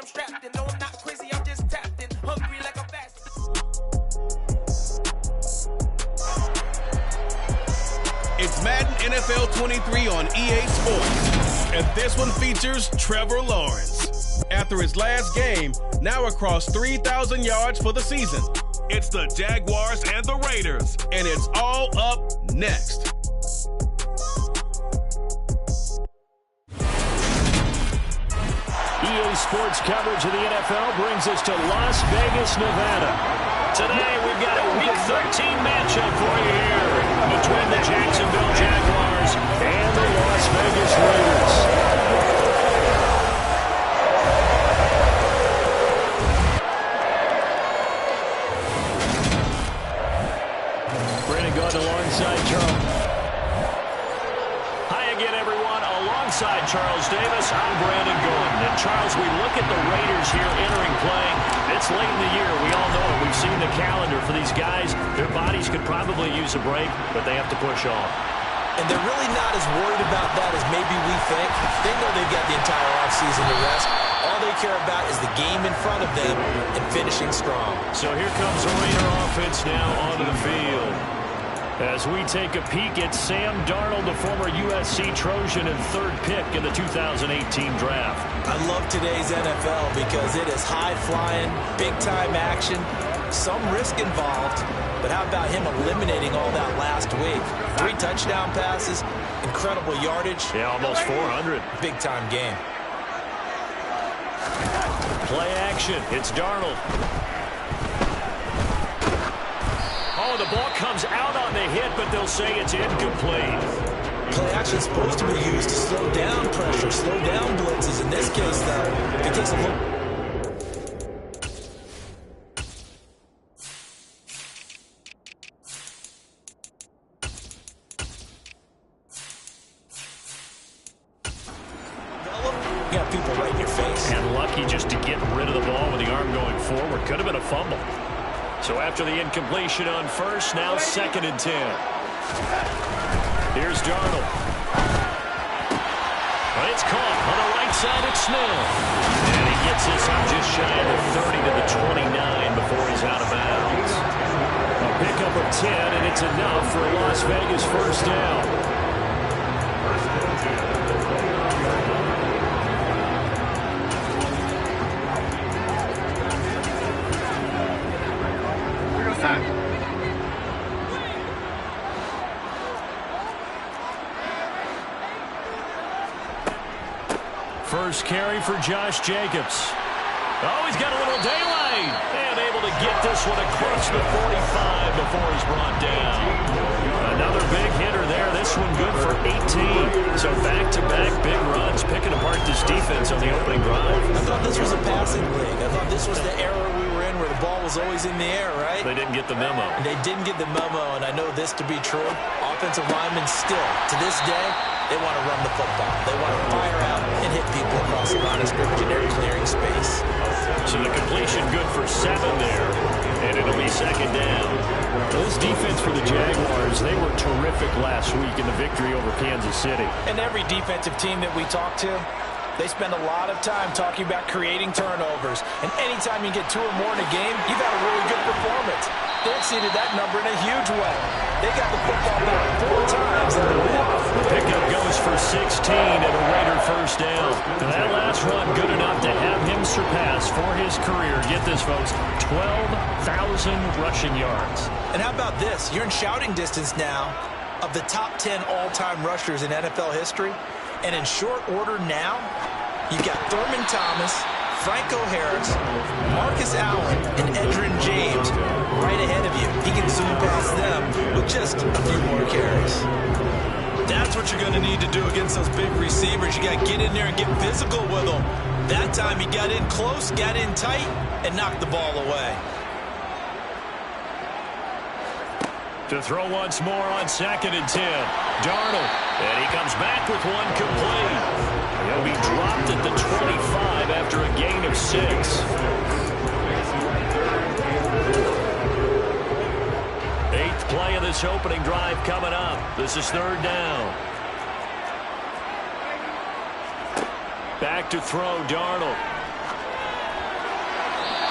I'm strapped in. No, I'm not crazy, I'm just tapped in. Hungry like a fast. It's Madden NFL 23 on EA Sports, and this one features Trevor Lawrence. After his last game, now across 3,000 yards for the season. It's the Jaguars and the Raiders, and it's all up next. EA Sports coverage of the NFL brings us to Las Vegas, Nevada. Today, we've got a Week 13 matchup for you here between the Jacksonville Jaguars and the Las Vegas Raiders. Brandon going alongside Charles. Hi again, everyone. Alongside Charles Davis, I'm Brandon Gordon. And Charles, we look at the Raiders here entering play. It's late in the year. We all know it. We've seen the calendar for these guys. Their bodies could probably use a break, but they have to push on. And they're really not as worried about that as maybe we think. They know they've got the entire offseason to rest. All they care about is the game in front of them and finishing strong. So here comes the Raider offense now onto the field. As we take a peek at Sam Darnold, the former USC Trojan and third pick in the 2018 draft. I love today's NFL because it is high-flying, big-time action, some risk involved. But how about him eliminating all that last week? 3 touchdown passes, incredible yardage. Yeah, almost 400. Big-time game. Play action. It's Darnold. Oh, the ball comes out on the hit, but they'll say it's incomplete. Play action is supposed to be used to slow down pressure, slow down blitzes. In this case, though, it takes a little... You got people right in your face. And lucky just to get rid of the ball with the arm going forward. Could have been a fumble. So after the incompletion on first, now 2nd and 10. Here's Darnold. But it's caught on the right side at Smith. And he gets this up just shy of the 30 to the 29 before he's out of bounds. A pickup of 10, and it's enough for a Las Vegas first down. First carry for Josh Jacobs. Oh, he's got a little daylight. And able to get this one across the 45 before he's brought down. Another big hitter there. This one good for 18. So back-to-back big runs, picking apart this defense on the opening drive. I thought this was a passing league. I thought this was the era we were in where the ball was always in the air, right? They didn't get the memo. They didn't get the memo, and I know this to be true. Offensive linemen still, to this day, they want to run the football. They want to fire out and hit people across the line of scrimmage, and they're clearing space. So the completion good for 7 there, and it'll be 2nd down. This defense for the Jaguars, they were terrific last week in the victory over Kansas City. And every defensive team that we talk to, they spend a lot of time talking about creating turnovers. And anytime you get 2 or more in a game, you've had a really good performance. They exceeded that number in a huge way. They got the football back 4 times in the win. Pickup goes for 16 and a Raider first down. That last run good enough to have him surpass for his career. Get this, folks, 12,000 rushing yards. And how about this? You're in shouting distance now of the top 10 all-time rushers in NFL history. And in short order now, you've got Thurman Thomas, Franco Harris, Marcus Allen, and Edgerrin James right ahead of you. He can zoom past them with just a few more carries. That's what you're going to need to do against those big receivers. You got to get in there and get physical with them. That time he got in close, got in tight, and knocked the ball away. To throw once more on 2nd and 10. Darnold. And he comes back with one complete. He'll be dropped at the 25 after a gain of 6. 8th play of this opening drive coming up. This is 3rd down. Back to throw, Darnold.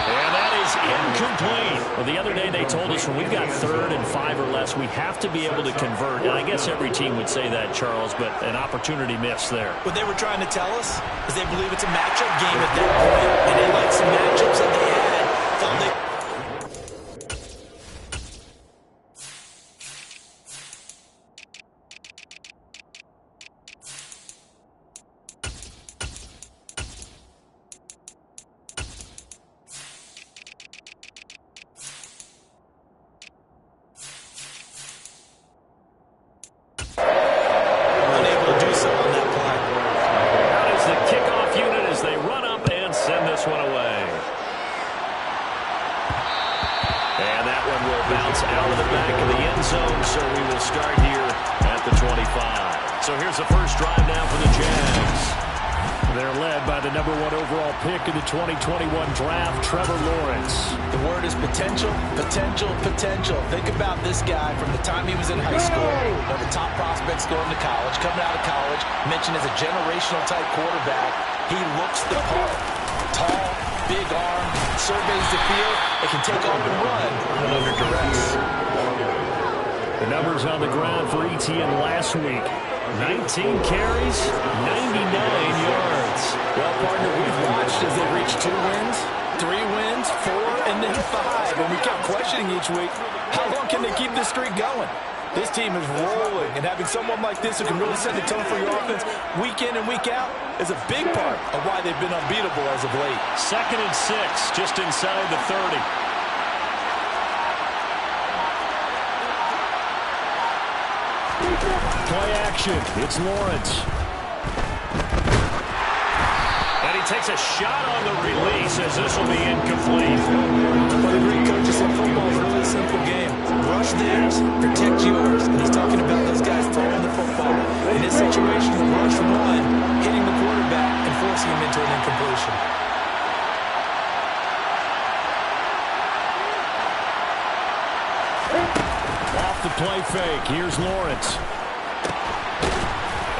And that is incomplete. Well, the other day they told us when we've got 3rd and 5 or less, we have to be able to convert. And I guess every team would say that, Charles, but an opportunity missed there. What they were trying to tell us is they believe it's a matchup game at that point, and they like some matchups that they had. Thought they pick in the 2021 draft, Trevor Lawrence. The word is potential, potential, potential. Think about this guy from the time he was in high school, one of the top prospects going to college, coming out of college, mentioned as a generational type quarterback. He looks the part. Tall, big arm, surveys the field, and can take off and run when under duress. The numbers on the ground for Etienne last week. 19 carries, 99 yards. Well, partner, we've watched as they reach 2 wins, 3 wins, 4, and then 5. And we kept questioning each week, how long can they keep this streak going? This team is rolling, and having someone like this who can really set the tone for your offense week in and week out is a big part of why they've been unbeatable as of late. 2nd and 6, just inside the 30. Play action. It's Lawrence. And he takes a shot on the release as this will be incomplete. One of the great coaches said football is a really simple game. Rush theirs, protect yours. And he's talking about those guys throwing the football. In this situation, rush one, hitting the quarterback and forcing him into an incompletion. Off the play fake. Here's Lawrence.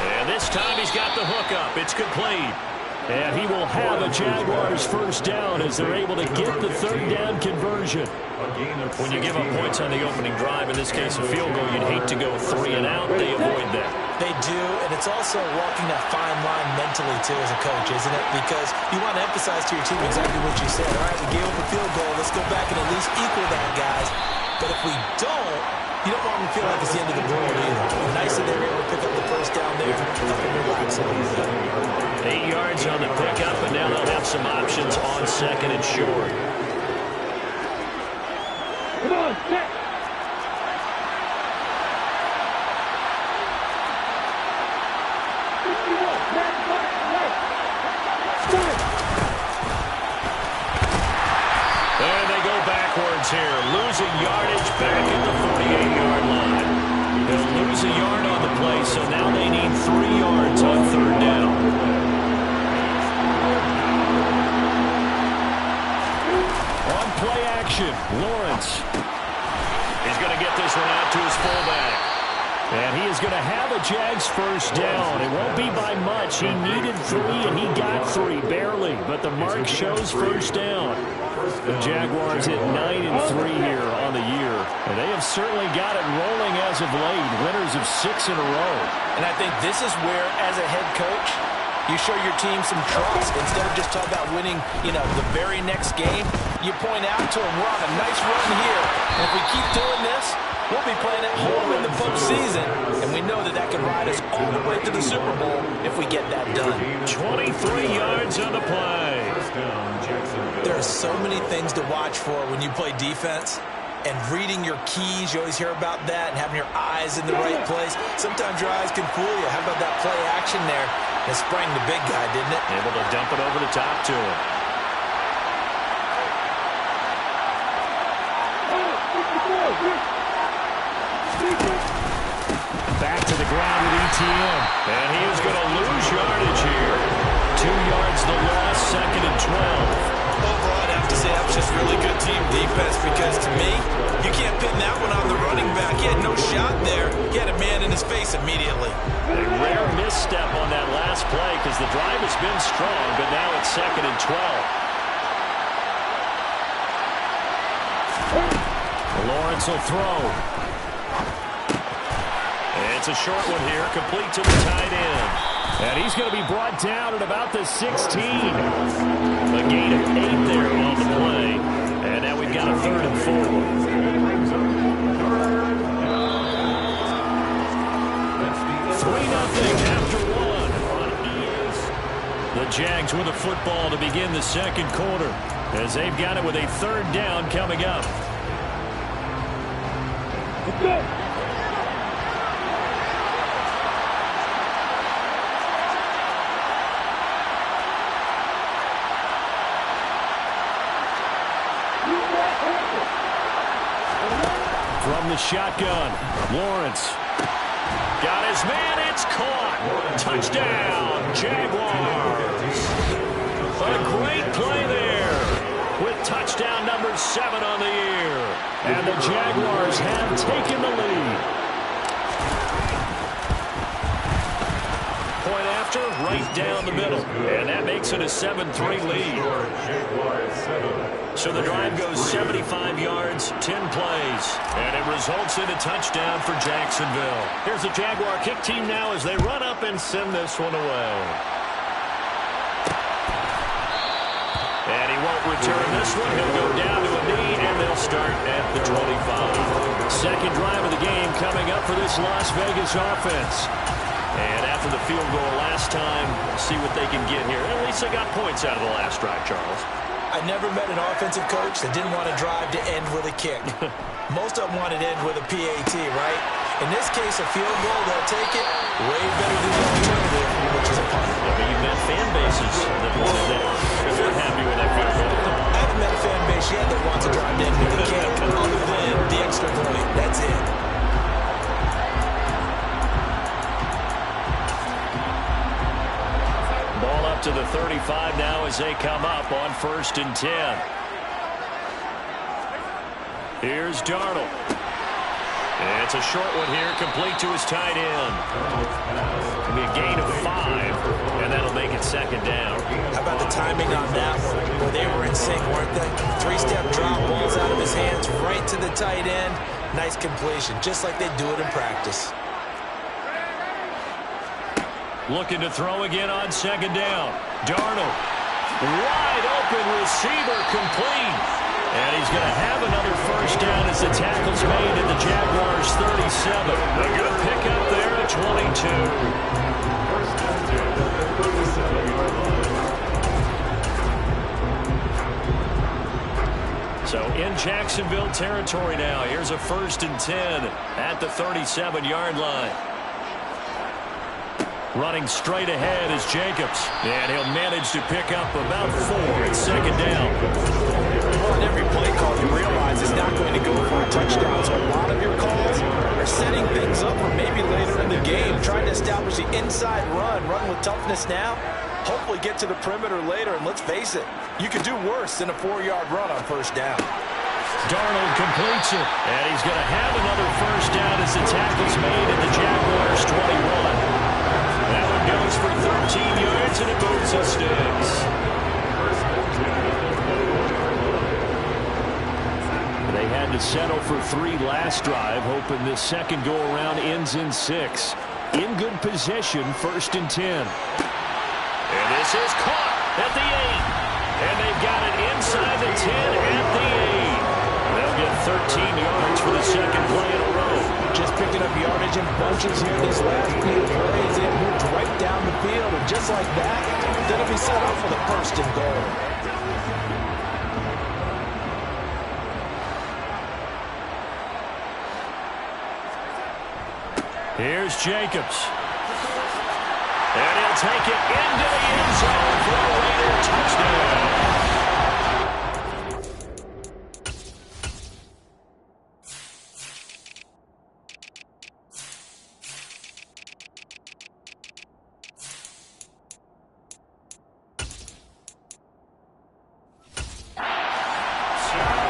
And this time he's got the hook up. It's complete. And he will have a Jaguars first down as they're able to get the 3rd down conversion. When you give up points on the opening drive, in this case a field goal, you'd hate to go 3 and out. They avoid that. They do, and it's also walking that fine line mentally, too, as a coach, isn't it? Because you want to emphasize to your team exactly what you said. All right, we gave up a field goal. Let's go back and at least equal that, guys. But if we don't, you don't want them to feel like it's the end of the world either. Nice that they were able to pick up the first down there. Help them relax a little bit. 8 yards on the pickup, and now they'll have some options on 2nd and short. Come on, set. And they go backwards here, losing yardage back at the 48-yard line. They'll lose a yard on the play, so now they need 3 yards on 3rd down. On play action, Lawrence. He's going to get this one out to his fullback. And he is going to have a Jags first down. It won't be by much. He needed 3, and he got 3, barely. But the mark shows first down. The Jaguars at 9-3 here on the year. And they have certainly got it rolling as of late. Winners of 6 in a row. And I think this is where, as a head coach, you show your team some trust. Instead of just talking about winning, the very next game, you point out to them, we're on a nice run here. And if we keep doing this, we'll be playing at home in the postseason. And we know that can ride us all the way to the Super Bowl if we get that done. 23 yards on the play. There are so many things to watch for when you play defense. And reading your keys, you always hear about that, and having your eyes in the right place. Sometimes your eyes can fool you. How about that play action there? It sprang the big guy, didn't it? Able to dump it over the top to him. Back to the ground with Etienne. And he is going to lose yardage here. 2 yards the loss, 2nd and 12. Overall, I'd have to say that was just really good team defense because, to me, you can't pin that one on the running back. He had no shot there. He had a man in his face immediately. A rare misstep on that last play because the drive has been strong, but now it's 2nd and 12. Lawrence will throw. It's a short one here, complete to the tight end. And he's going to be brought down at about the 16. A gain of 8 there on the play. And now we've got a 3rd and 4. 3-0 after 1 on EA's. The Jags with a football to begin the second quarter, as they've got it with a 3rd down coming up. From the shotgun, Lawrence got his man. It's caught. Touchdown, Jaguars. A great play there with touchdown number 7 on the year. And the Jaguars have taken the lead. Point after, right down the middle. And that makes it a 7-3 lead. So the drive goes 75 yards, 10 plays, and it results in a touchdown for Jacksonville. Here's the Jaguar kick team now as they run up and send this one away. And he won't return this one. He'll go down to a knee, and they'll start at the 25. Second drive of the game coming up for this Las Vegas offense. And after the field goal last time, see what they can get here. At least they got points out of the last drive, Charles. I never met an offensive coach that didn't want to drive to end with a kick. Most of them want to end with a PAT, right? In this case, a field goal, they'll take it. Way better than the alternative, which is a punt. Yeah, but you've met fan bases that wanted that. If they're happy with that field goal. I haven't met a fan base yet that wants to drive to end with a kick, other than the extra point. That's it. Ball up to the 35 now as they come up on 1st and 10. Here's Darnold. It's a short one here, complete to his tight end. It'll be a gain of 5, and that'll make it 2nd down. How about the timing on that one? Where they were in sync, weren't they? 3-step drop, balls out of his hands, right to the tight end. Nice completion, just like they do it in practice. Looking to throw again on 2nd down. Darnold. Wide open receiver, complete. And he's going to have another 1st down as the tackle's made at the Jaguars 37. A good pickup there at 22. So in Jacksonville territory now. Here's a 1st and 10 at the 37-yard line. Running straight ahead is Jacobs. And he'll manage to pick up about 4 at 2nd down. On every play call, you realize it's not going to go for a touchdown. So a lot of your calls are setting things up for maybe later in the game, trying to establish the inside run with toughness now, hopefully get to the perimeter later. And let's face it, you could do worse than a 4-yard run on 1st down. Darnold completes it, and he's going to have another 1st down as the tackle's made at the Jaguars 21. That one goes for 13 yards, and it moves and sticks. They had to settle for 3 last drive, hoping this second go-around ends in 6. In good position, 1st and 10. And this is caught at the 8. And they've got it inside the 10 at the 8. They'll get 13 yards for the second play in a row. Just picking up yardage in bunches here this last few plays. They moved right down the field, and just like that, they'll be set up for the 1st and goal. Here's Jacobs. And he'll take it into the end zone for a Raider touchdown.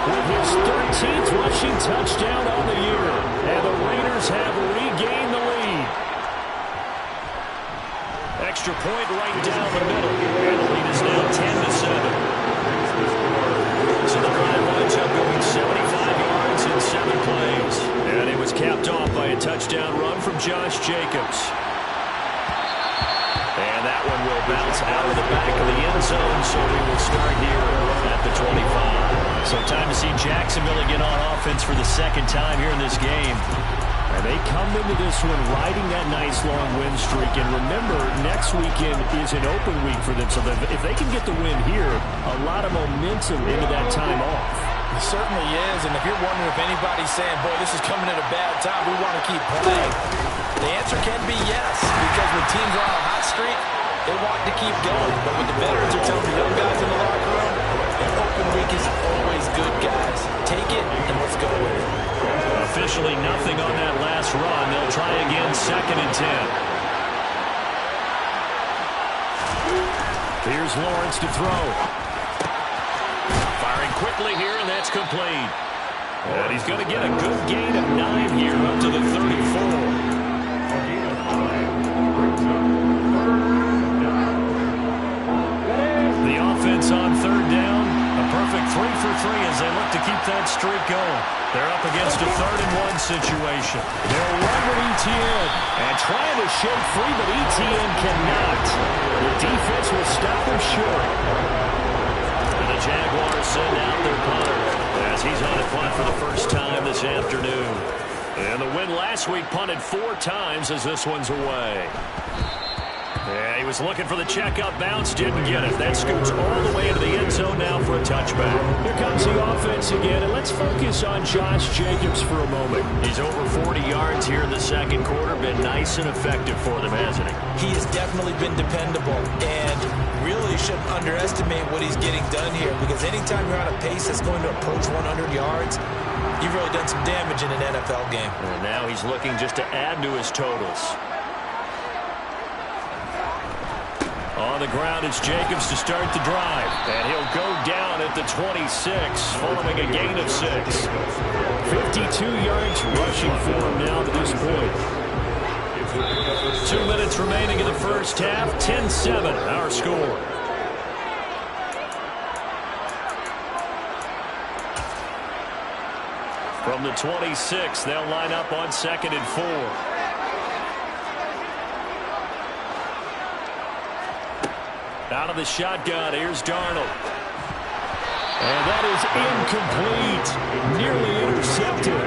With his 13th rushing touchdown on the year, and the Raiders have regained the lead. Extra point right down the middle, and the lead is now 10-7. So the drive winds up going 75 yards in 7 plays. so we will start here at the 25. So time to see Jacksonville again on offense for the second time here in this game. And they come into this one riding that nice long win streak. And remember, next weekend is an open week for them. So if they can get the win here, a lot of momentum into that time off. It certainly is. And if you're wondering if anybody's saying, boy, this is coming at a bad time, we want to keep playing, the answer can be yes. Because when teams are on a hot streak, they want to keep going. But what the veterans are telling the young guys in the locker room, an open week is always good, guys. Take it and let's go with it. Officially nothing on that last run. They'll try again, 2nd and 10. Here's Lawrence to throw. Firing quickly here, and that's complete. And he's going to get a good gain of 9 here up to the 34. The offense on 3rd down. A perfect 3 for 3 as they look to keep that streak going. They're up against a 3rd and 1 situation. They'll run with Etienne and trying to shake free, but Etienne cannot. The defense will stop him short. And the Jaguars send out their punter as he's on a punt for the first time this afternoon. And the win last week punted 4 times as this one's away. Yeah, he was looking for the checkup bounce, didn't get it. That scoots all the way into the end zone now for a touchback. Here comes the offense again, and let's focus on Josh Jacobs for a moment. He's over 40 yards here in the second quarter. Been nice and effective for them, hasn't he? He has definitely been dependable, and really shouldn't underestimate what he's getting done here, because anytime you're on a pace that's going to approach 100 yards, you've really done some damage in an NFL game. And now he's looking just to add to his totals. On the ground, it's Jacobs to start the drive. And he'll go down at the 26, following a gain of 6. 52 yards rushing for him now to this point. 2 minutes remaining in the first half. 10-7, our score. From the 26, they'll line up on 2nd and 4. Out of the shotgun, here's Darnold. And that is incomplete. Nearly intercepted.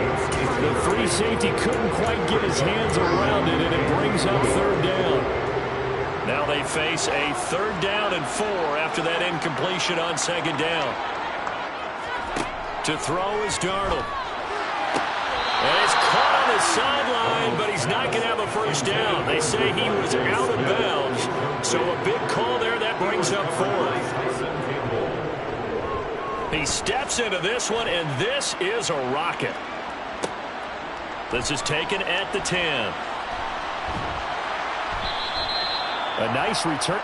The free safety couldn't quite get his hands around it, and it brings up 3rd down. Now they face a 3rd down and 4 after that incompletion on 2nd down. To throw is Darnold. And it's caught on the sideline, but he's not going to have a first down. They say he was out of bounds. So a big call there, that brings up 4th. He steps into this one, and this is a rocket. This is taken at the 10. A nice return.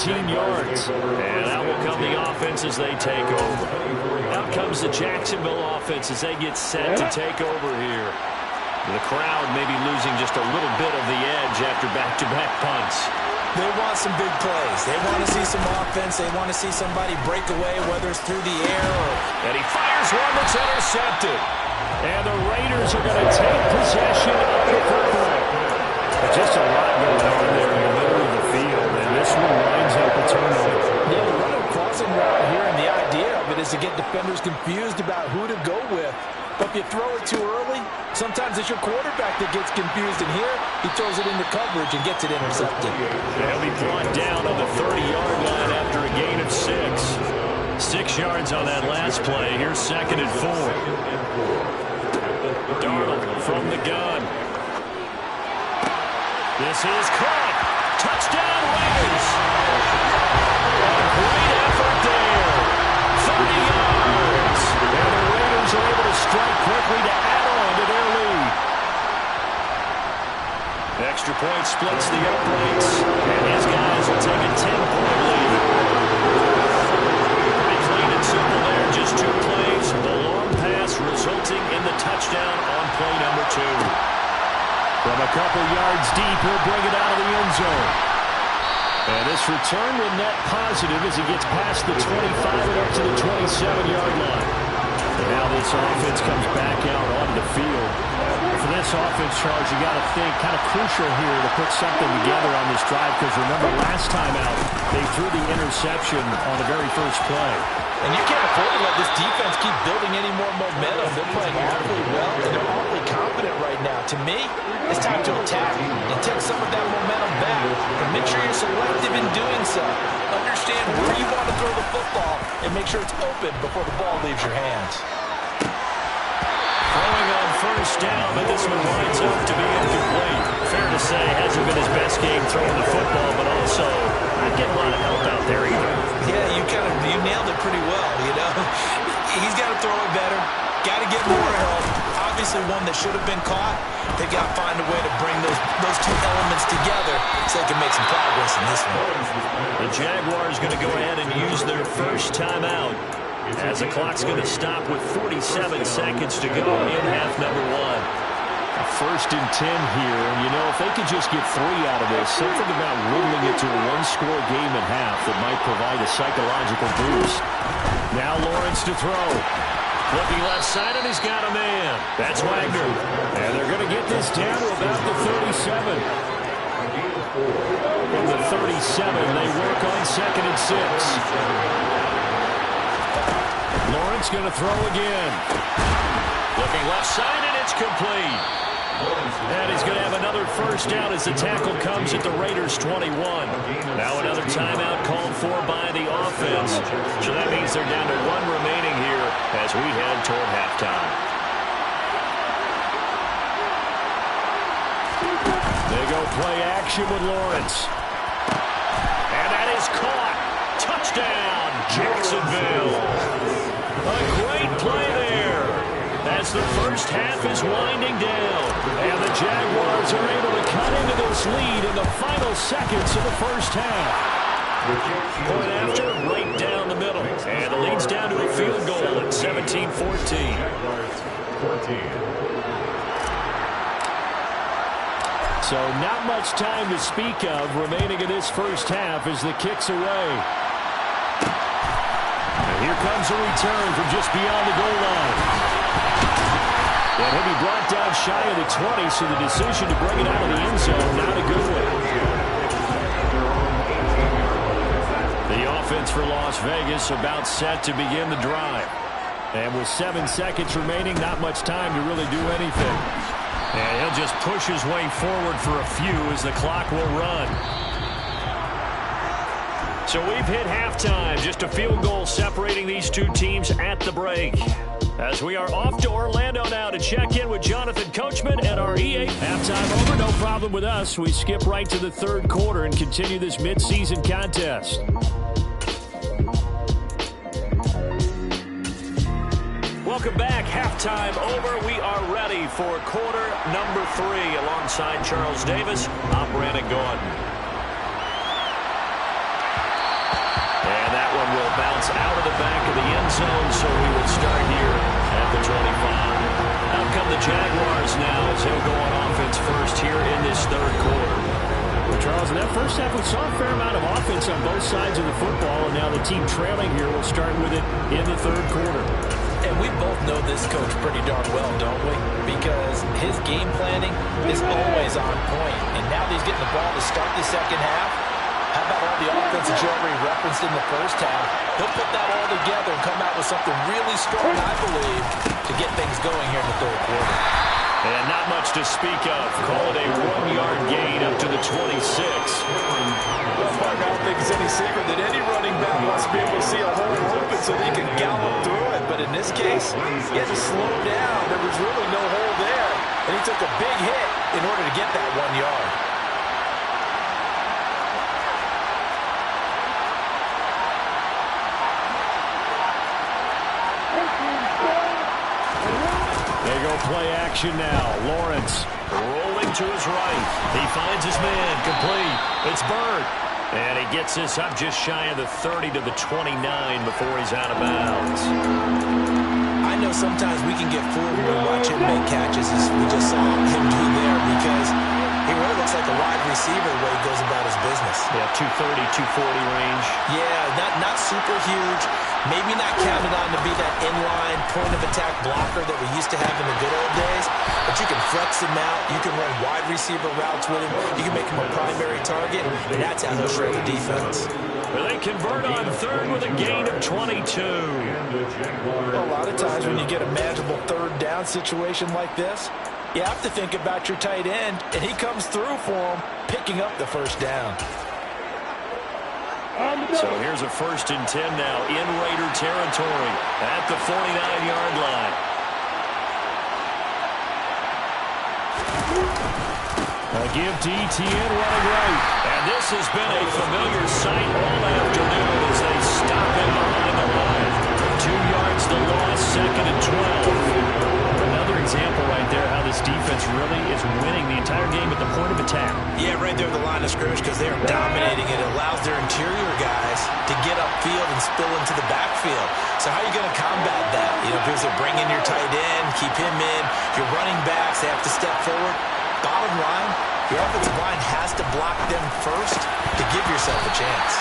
Yards. And out will come the offense as they take over. Out comes the Jacksonville offense as they get set to take over here. The crowd maybe losing just a little bit of the edge after back-to-back punts. They want some big plays. They want to see some offense. They want to see somebody break away, whether it's through the air or... And he fires one that's intercepted. And the Raiders are going to take possession of the football. Just a lot going on there in the middle of the field, and this one lines up a turnover. Yeah, the run crossing route here, and the idea of it is to get defenders confused about who to go with. But if you throw it too early, sometimes it's your quarterback that gets confused, and here he throws it into coverage and gets it intercepted. They'll be brought down on the 30-yard line after a gain of 6. 6 yards on that last play. Here's 2nd and 4. Darnold from the gun. This is caught. Touchdown, Raiders. A great effort there. 30 yards. And the Raiders are able to strike quickly to add on to their lead. Extra point splits the uprights. And his guys will take a 10-point lead. Pretty clean and simple there. Just 2 plays. The long pass resulting in the touchdown on play number 2. From a couple yards deep, he'll bring it out of the end zone. And this return will net positive as he gets past the 25 and up to the 27-yard line. And now this offense comes back out onto the field. For this offense, Charles, you got to think kind of crucial here to put something together on this drive, because remember last time out they threw the interception on the very first play. And you can't afford to let this defense keep building any more momentum. They're playing awfully well, and they're awfully confident right now. To me, it's time to attack and take some of that momentum back. And make sure you're selective in doing so. Understand where you want to throw the football and make sure it's open before the ball leaves your hands. Throwing on first down, but this one winds up to be incomplete. Fair to say, hasn't been his best game throwing the football, but also not getting a lot of help out there either. Yeah, you nailed it pretty well, you know. He's got to throw it better, got to get more help. Obviously one that should have been caught. They've got to find a way to bring those two elements together so they can make some progress in this one. The Jaguars going to go ahead and use their first timeout, as the clock's going to stop with 47 seconds to go in half number one. A 1st and 10 here, and you know, if they could just get 3 out of this, something about whittling it to a one-score game at half that might provide a psychological boost. Now Lawrence to throw. Looking left side, and he's got a man. That's Wagner. And they're going to get this down to about the 37. From the 37, they work on 2nd and 6. Lawrence going to throw again. Looking left side, and it's complete. And he's going to have another first down as the tackle comes at the Raiders' 21. Now another timeout called for by the offense. So that means they're down to 1 remaining here as we head toward halftime. They go play action with Lawrence. And that is caught. Touchdown, Jacksonville. A great play there as the first half is winding down. And the Jaguars are able to cut into this lead in the final seconds of the first half. Point after, right down the middle. And the lead's down to a field goal at 17-14. So not much time to speak of remaining in this first half as the kick's away. And here comes a return from just beyond the goal line. And he'll be brought down shy of the 20, so the decision to bring it out of the end zone, not a good one. The offense for Las Vegas about set to begin the drive. And with 7 seconds remaining, not much time to really do anything. And he'll just push his way forward for a few as the clock will run. So we've hit halftime, just a field goal separating these two teams at the break. As we are off to Orlando now to check in with Jonathan Coachman and our EA. Halftime over, no problem with us. We skip right to the 3rd quarter and continue this midseason contest. Welcome back. Halftime over. We are ready for quarter number 3 alongside Charles Davis. I'm Brandon Gordon. And that one will bounce out of the back of the end zone, so we will start here at the 25. Out come the Jaguars now as they'll go on offense first here in this 3rd quarter. Well, Charles, in that first half, we saw a fair amount of offense on both sides of the football, and now the team trailing here will start with it in the 3rd quarter. And we both know this coach pretty darn well, don't we? Because his game planning is always on point. And now that he's getting the ball to start the 2nd half, how about all the offense that you already referenced in the first half? He'll put that all together and come out with something really strong, I believe, to get things going here in the 3rd quarter. And not much to speak of. Call it a 1-yard gain up to the 26. Well, Mark, I don't think it's any secret that any running back wants to be able to see a hole open so they can gallop through it. But in this case, he had to slow down. There was really no hole there. And he took a big hit in order to get that 1 yard. Play action now. Lawrence rolling to his right. He finds his man. Complete. It's Bird. And he gets this up just shy of the 30 to the 29 before he's out of bounds. I know sometimes we can get fooled when we watch him make catches, as we just saw him do there, because He really looks like a wide receiver the way he goes about his business. Yeah, 230, 240 range. Yeah, not super huge. Maybe not counted on to be that inline point-of-attack blocker that we used to have in the good old days. But you can flex him out. You can run wide receiver routes with him. You can make him a primary target, and that's how he'll shred the defense. Well, they convert on third with a gain of 22. A lot of times when you get a manageable third down situation like this, you have to think about your tight end, and he comes through for him, picking up the first down. So here's a 1st and 10 now in Raider territory at the 49-yard line. Give to Etienne running right. And this has been a familiar sight all afternoon as they stop him behind the line. 2 yards the loss, 2nd and 12. Another example right there how this defense really is winning the entire game at the point of attack. Yeah, right there at the line of scrimmage because they are dominating it. It allows their interior guys to get upfield and spill into the backfield. So how are you going to combat that? You know, because they bring in your tight end, keep him in. Your running backs, they have to step forward. Bottom line, your offensive line has to block them first to give yourself a chance.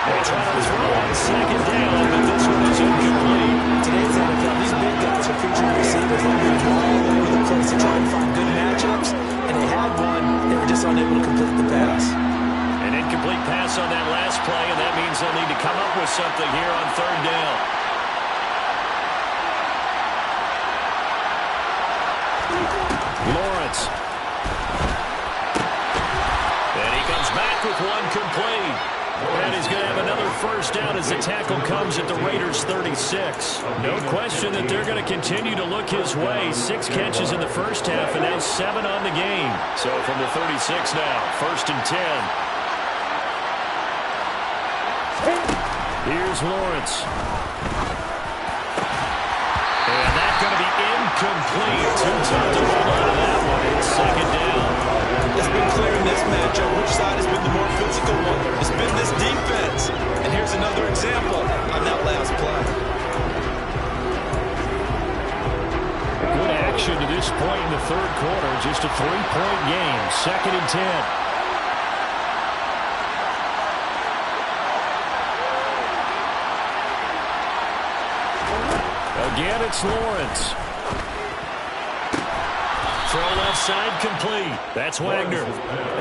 They try to throw on 2nd down, but this one is incomplete. Today's NFL, these big guys are featured receivers that move all over the place to try and find good matchups, and they had one, they were just unable to complete the pass. An incomplete pass on that last play, and that means they'll need to come up with something here on 3rd down. Lawrence. And he comes back with one complete. And he's going to have another 1st down as the tackle comes at the Raiders' 36. No question that they're going to continue to look his way. 6 catches in the first half and now 7 on the game. So from the 36 now, 1st and 10. Here's Lawrence. And that's going to be incomplete. Too tough to hold on to that one. It's 2nd down. It's been clear in this matchup which side has been the more physical one. It's been this defense. And here's another example on that last play. Good action to this point in the 3rd quarter. Just a 3-point game. 2nd and 10. Again, it's Lawrence. Throw left side complete. That's Wagner.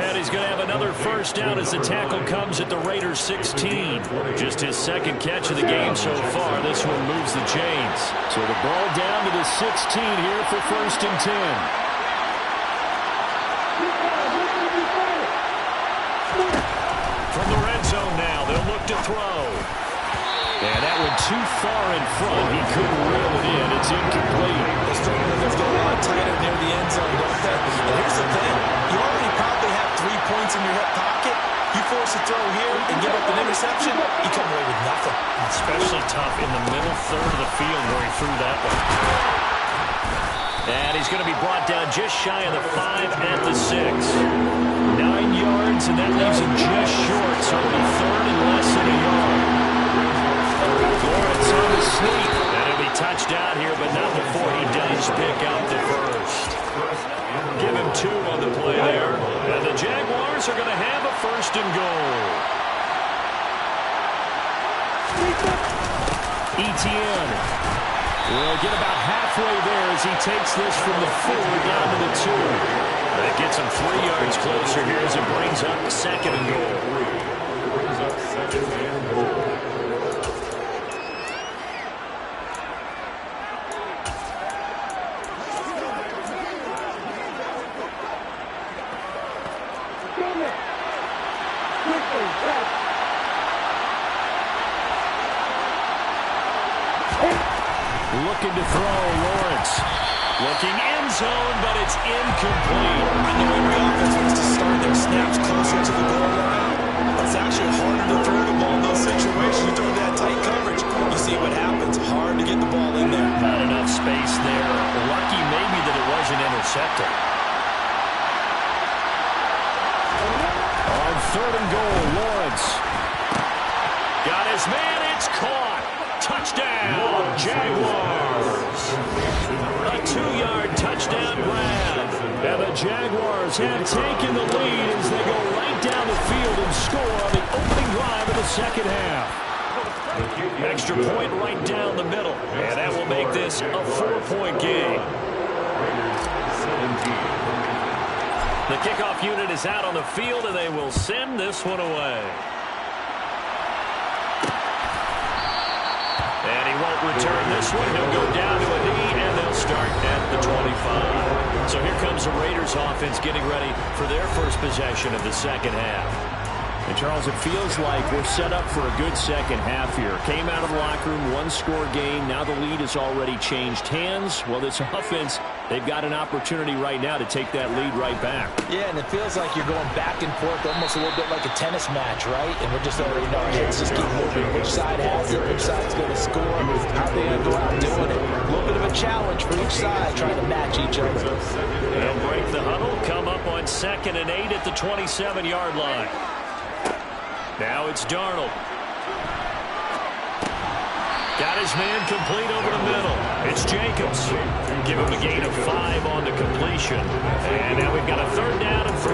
And he's going to have another 1st down as the tackle comes at the Raiders' 16. Just his 2nd catch of the game so far. This one moves the chains. So the ball down to the 16 here for 1st and 10. From the red zone now, they'll look to throw. And that one too far in front. He couldn't reel it in. It's incomplete. Those throws go a lot tighter near the end zone, don't they? And here's the thing. You already probably have 3 points in your hip pocket. You force a throw here and give up an interception, you come away with nothing. Especially tough in the middle third of the field where he threw that one. And he's going to be brought down just shy of the 5 at the 6. 9 yards, and that leaves him just short. So it'll be 3rd and less than a yard. Lawrence on the sneak. And he'll be touched out here, but not before he does pick up the first. Give him 2 on the play there. And the Jaguars are going to have a 1st and goal. Etienne will get about halfway there as he takes this from the 4 down to the 2. That gets him 3 yards closer here as it brings up 2nd and goal. Looking to throw, Lawrence. Looking end zone, but it's incomplete. I know every offense wants to start their snaps closer to the goal line. It's actually harder to throw the ball in those situations. You throw that tight coverage, you see what happens. Hard to get the ball in there. Not enough space there. Lucky maybe that it wasn't intercepted. On 3rd and goal, Lawrence. Got his man, it's caught. Touchdown, Jaguars. A 2-yard touchdown grab. And the Jaguars Raiders have taken the lead as they go right down the field and score on the opening drive of the second half. Extra point right down the middle, and that will make this a 4-point game. The kickoff unit is out on the field, and they will send this one away. And he won't return this one. He'll go down to a knee, and they'll start at the 25. So here comes the Raiders offense getting ready for their first possession of the second half. And, Charles, it feels like we're set up for a good second half here. Came out of the locker room, one-score game. Now the lead has already changed hands. Well, this offense, they've got an opportunity right now to take that lead right back. Yeah, and it feels like you're going back and forth, almost a little bit like a tennis match, right? And we're just already know, let's just keep moving. Which side has it? Which side's going to score? How are they going to go out doing it? A little bit of a challenge for each side, trying to match each other. They'll break the huddle, come up on 2nd and 8 at the 27-yard line. Now it's Darnold. Got his man complete over the middle. It's Jacobs. Give him a gain of 5 on the completion. And now we've got a 3rd down and 3.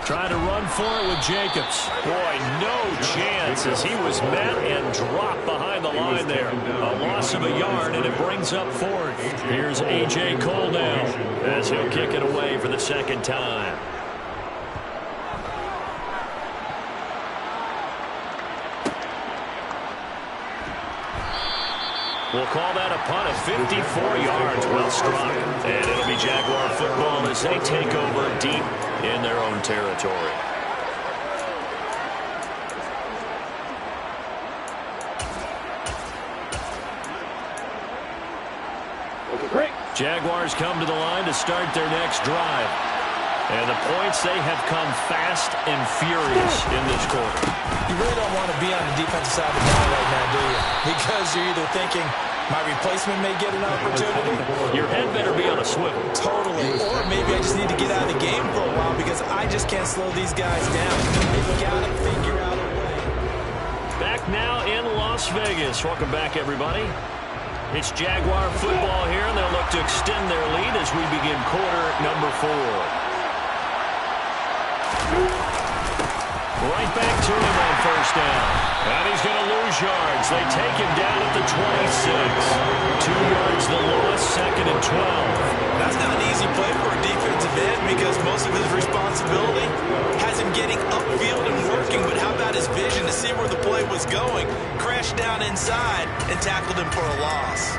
Trying to run for it with Jacobs. Boy, no chance as he was met and dropped behind the line there. A loss of a yard, and it brings up 4th. Here's A.J. Cole now as he'll kick it away for the 2nd time. We'll call that a punt of 54 yards, well struck. And it'll be Jaguar football as they take over deep in their own territory. Jaguars come to the line to start their next drive. And the points, they have come fast and furious in this quarter. You really don't want to be on the defensive side of the ball right now, do you? Because you're either thinking, my replacement may get an opportunity. Your head better be on a swivel. Totally. Or maybe I just need to get out of the game for a while because I just can't slow these guys down. They've got to figure out a way. Back now in Las Vegas. Welcome back, everybody. It's Jaguar football here, and they'll look to extend their lead as we begin quarter number 4. Right back to him on 1st down. And he's going to lose yards. They take him down at the 26. 2 yards the loss, 2nd and 12. That's not an easy play for a defensive end because most of his responsibility has him getting upfield and working. But how about his vision to see where the play was going? Crashed down inside and tackled him for a loss.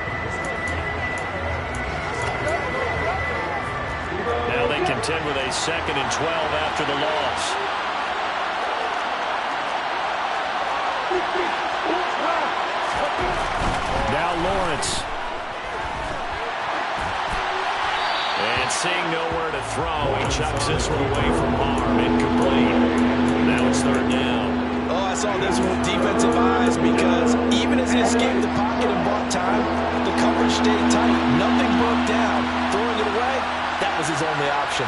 Now they contend with a 2nd and 12 after the loss. Now Lawrence. And seeing nowhere to throw, he chucks this one away from harm. Incomplete. Now it's 3rd down. Oh, I saw this one with defensive eyes because even as he escaped the pocket and bought time, the coverage stayed tight. Nothing broke down. Throwing it away, that was his only option.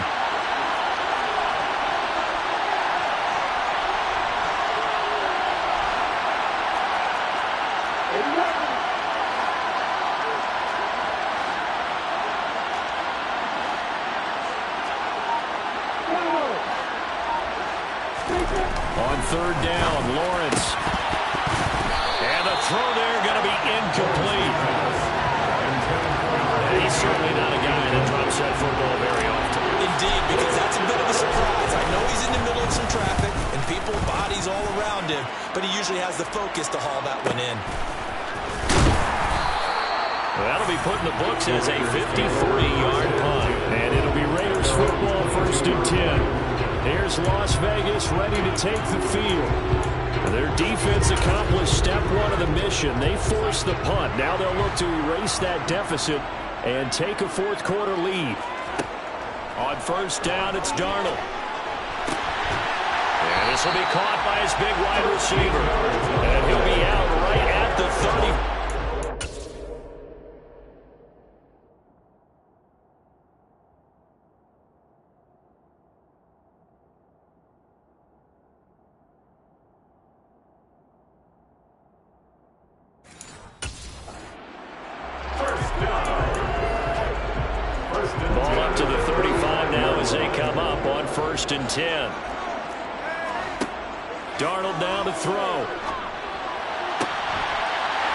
On 3rd down, Lawrence. And the throw there going to be incomplete. And he's certainly not a guy that drops that football very often. Indeed, because that's a bit of a surprise. I know he's in the middle of some traffic and people, bodies all around him, but he usually has the focus to haul that one in. Well, that'll be put in the books as a 53-yard punt. And it'll be Raiders football 1st and 10. Here's Las Vegas ready to take the field. Their defense accomplished step 1 of the mission. They forced the punt. Now they'll look to erase that deficit and take a 4th quarter lead. On 1st down, it's Darnold. And this will be caught by his big wide receiver. And he'll be out right at the 30. as they come up on 1st and 10. Darnold now to throw.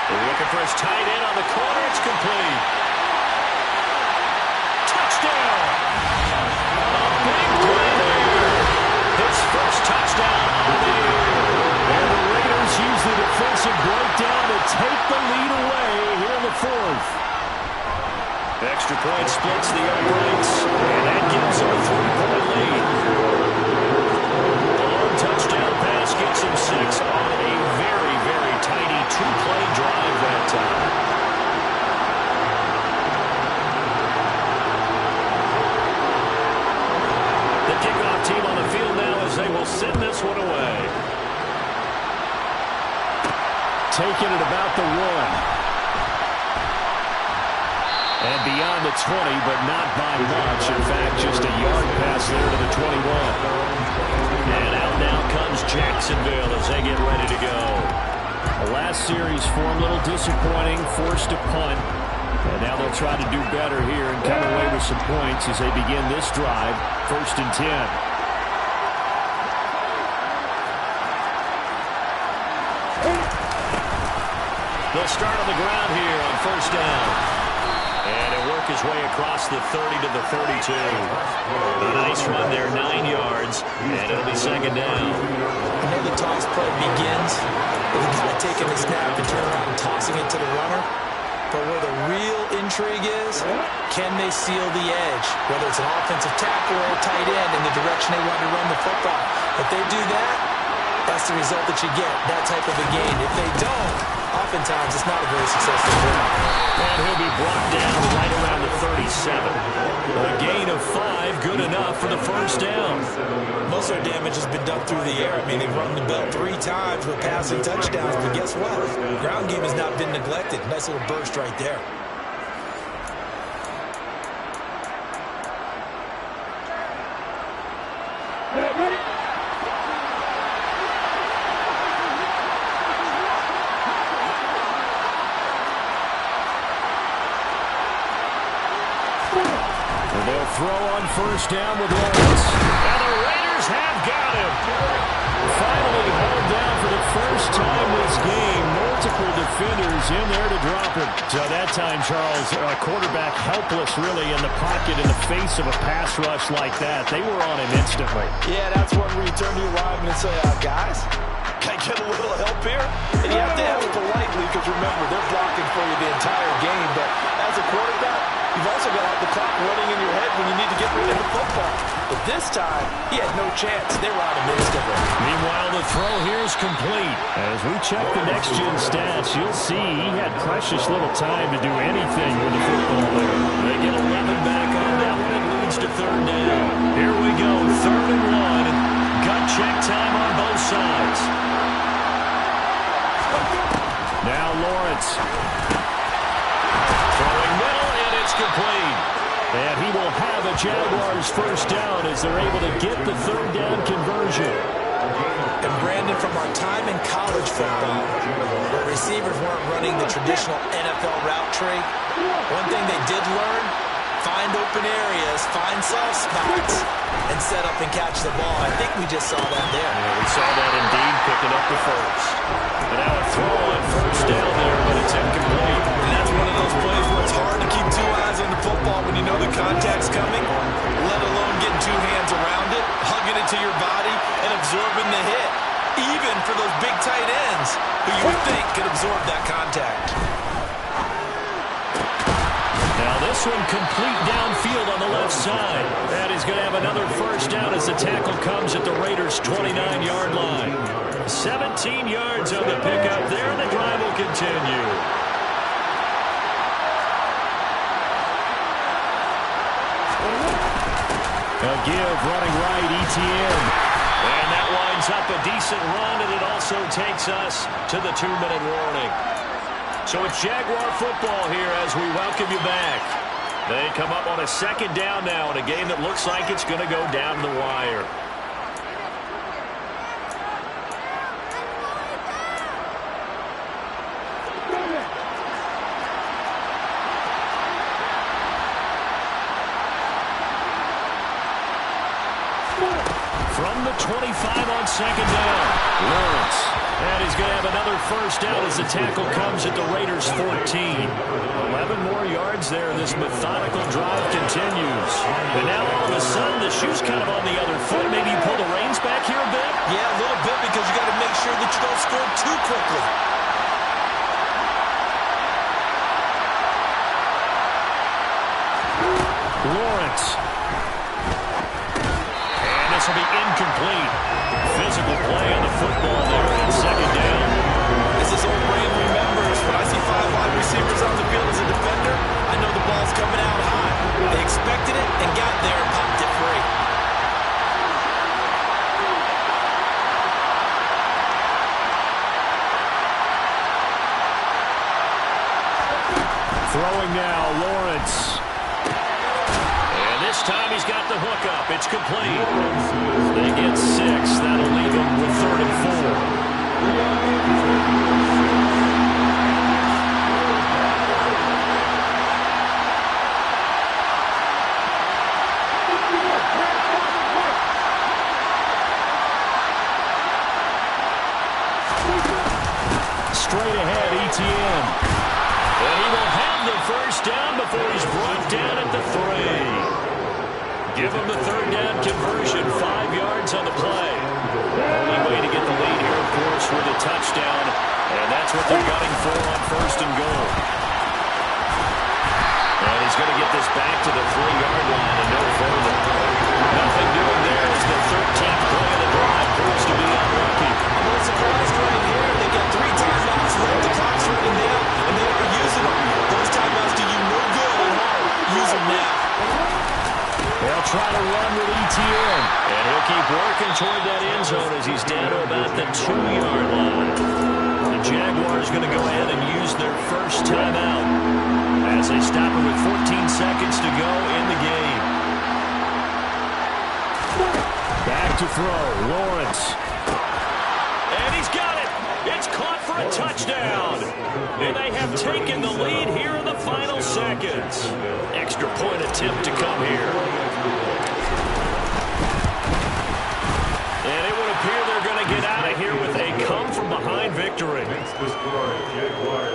They're looking for his tight end on the corner. It's complete. Touchdown. A big play there. His first touchdown on the year. And the Raiders use the defensive breakdown to take the lead away here in the 4th. Extra point splits the uprights, and that gives them a 3-point lead. The long touchdown pass gets them 6 on a very, very tidy 2-play drive that time. The kickoff team on the field now as they will send this one away. Taking it about the 1. And beyond the 20, but not by much. In fact, just a yard pass there to the 21. And out now comes Jacksonville as they get ready to go. The last series form, a little disappointing, forced a punt. And now they'll try to do better here and come away with some points as they begin this drive, 1st and 10. They'll start on the ground here on 1st down. And he'll work his way across the 30 to the 32. A nice run there, 9 yards, and it'll be 2nd down. I know the toss play begins with the guy taking the snap and turning around and tossing it to the runner. But where the real intrigue is, can they seal the edge? Whether it's an offensive tackle or a tight end in the direction they want to run the football. If they do that, that's the result that you get, that type of a game. If they don't, oftentimes it's not a very successful game. And he'll be brought down right around the 37. A gain of 5, good enough for the 1st down. Most of their damage has been done through the air. I mean, they've run the bell 3 times with passing touchdowns, but guess what? The ground game has not been neglected. Nice little burst right there. They'll throw on 1st down with Lawrence. And the Raiders have got him. Finally held down for the first time this game. Multiple defenders in there to drop him. So that time, Charles, a quarterback helpless really in the pocket in the face of a pass rush like that. They were on him instantly. Yeah, that's one where you turn to your lineman and say, guys, can I get a little help here? And you have to ask politely because, remember, they're blocking for you the entire game. But as a quarterback, you've also got to have the clock running in your head when you need to get rid of the football. But this time, he had no chance. They were on him instantly. Meanwhile, the throw here is complete. As we check the next-gen stats, you'll see he had precious little time to do anything with the football there. They get 11 back on that one. It leads to 3rd down. Here we go, 3rd and 1. Gut check time on both sides. Now Lawrence. Throwing middle, and it's complete. And he will have a Jaguars 1st down as they're able to get the 3rd down conversion. And Brandon, from our time in college football, where receivers weren't running the traditional NFL route tree, one thing they did learn, find open areas, find soft spots, and set up and catch the ball. I think we just saw that there. Yeah, we saw that indeed, picking up the first. And now a throw on 1st down there, but it's incomplete. And that's one of those plays where it's hard to keep 2 eyes on the football when you know the contact's coming, let alone getting 2 hands around it, hugging it to your body, and absorbing the hit. Even for those big tight ends who you would think could absorb that contact. Now this one complete downfield on the left side. And he's going to have another 1st down as the tackle comes at the Raiders' 29-yard line. 17 yards on the pickup there, and the drive will continue. A give running right, ETN. And that winds up a decent run, and it also takes us to the 2-minute warning. So it's Jaguar football here as we welcome you back. They come up on a 2nd down now in a game that looks like it's going to go down the wire. from the 25 on second down. Lawrence. And he's going to have another first down as the tackle comes at the Raiders' 14. 11 more yards there. This methodical drive continues. And now all of a sudden the shoe's kind of on the other foot. Maybe you pull the reins back here a bit? Yeah, a little bit, because you got to make sure that you don't score too quickly. Lawrence. And this will be incomplete. Physical play on the football there in second down. As his old brain remembers, when I see 5 wide receivers on the field as a defender, I know the ball's coming out high. They expected it and got there and popped it free. Throwing now, Lawrence. And this time he's got the hook up. It's complete. They get 6. That'll leave him with 3rd and 4. Straight ahead, ETN. And he will have the first down before he's brought down at the 3. Give him the 3rd down conversion, 5 yards on the play. Only way to get the lead here, of course, with a touchdown. And that's what they're gunning for on 1st and goal. And he's going to get this back to the 3-yard line and no further. Nothing doing there as the 13th play of the drive proves to be unlucky. I'm a little surprised right here. They got 3 timeouts left. The clock's running down, and they are using them. Those timeouts do you no good at home. Use them now. They'll try to run with ETN. And he'll keep working toward that end zone as he's down to about the 2-yard line. The Jaguars going to go ahead and use their first timeout as they stop it with 14 seconds to go in the game. Back to throw, Lawrence. And he's got it. It's caught for a touchdown. And they have taken the lead here in the final seconds. Extra point attempt to come here. And it would appear they're going to get out of here with a come-from-behind victory.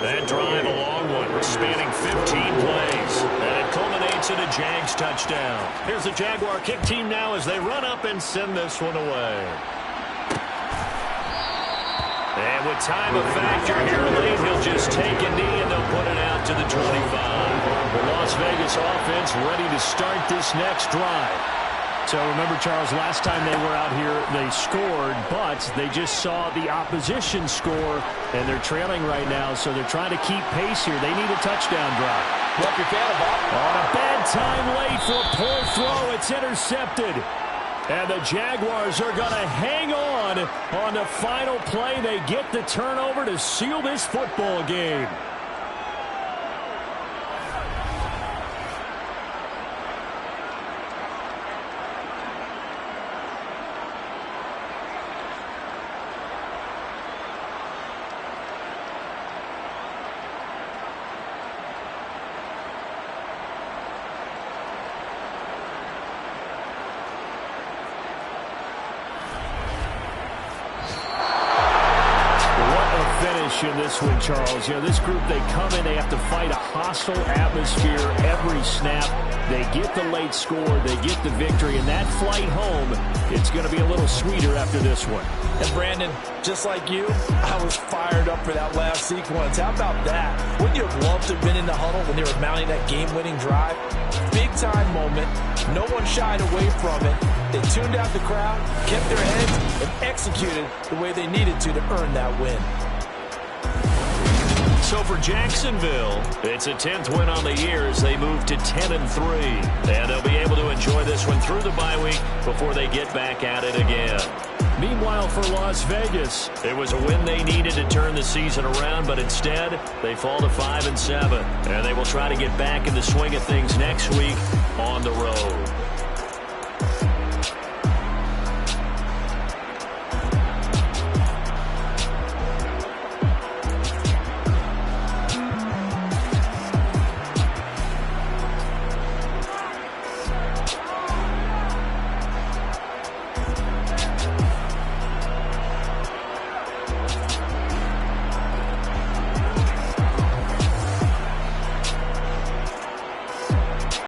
That drive, a long one, spanning 15 plays. And it culminates in a Jags touchdown. Here's the Jaguar kick team now as they run up and send this one away. And with time a factor here late, he'll just take a knee and they'll put it out to the 25. The Las Vegas offense ready to start this next drive. So remember, Charles, last time they were out here, they scored, but they just saw the opposition score, and they're trailing right now, so they're trying to keep pace here. They need a touchdown drive. What your fan about? On a bad time late for a poor throw. It's intercepted. And the Jaguars are going to hang on the final play. They get the turnover to seal this football game. In this one, Charles. You know, this group, they come in, they have to fight a hostile atmosphere every snap. They get the late score, they get the victory, and that flight home, it's going to be a little sweeter after this one. And Brandon, just like you, I was fired up for that last sequence. How about that? Wouldn't you have loved to have been in the huddle when they were mounting that game-winning drive? Big-time moment. No one shied away from it. They tuned out the crowd, kept their heads, and executed the way they needed to earn that win. So for Jacksonville, it's a 10th win on the year as they move to 10-3. And they'll be able to enjoy this one through the bye week before they get back at it again. Meanwhile, for Las Vegas, it was a win they needed to turn the season around, but instead, they fall to 5-7. And they will try to get back in the swing of things next week on the road.